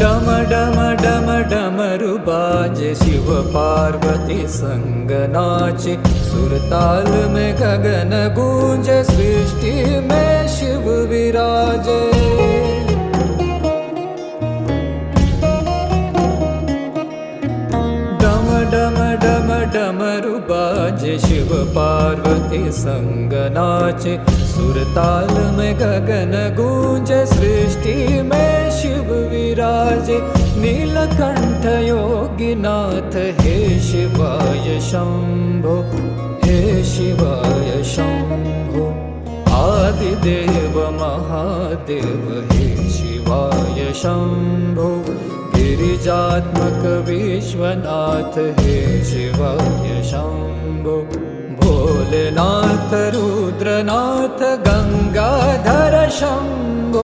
डम डम डम डमरु बाजे, शिव पार्वती संग नाचे। सुरताल में गगन गूंजे, सृष्टि में शिव विराजे। डम डम डम डमरु बाजे, शिव पार्वती संग नाचे। सुरताल में गगन गूंजे, सृष्टि में शिव विराजे। नीलकंठ योगीनाथ हे शिवाय शंभो, हे शिवाय शंभो। आदिदेव महादेव हे शिवाय शंभो। गिरिजात्मक विश्वनाथ हे शिवाय शंभो। भोलेनाथ रुद्रनाथ गंगाधर शंभो।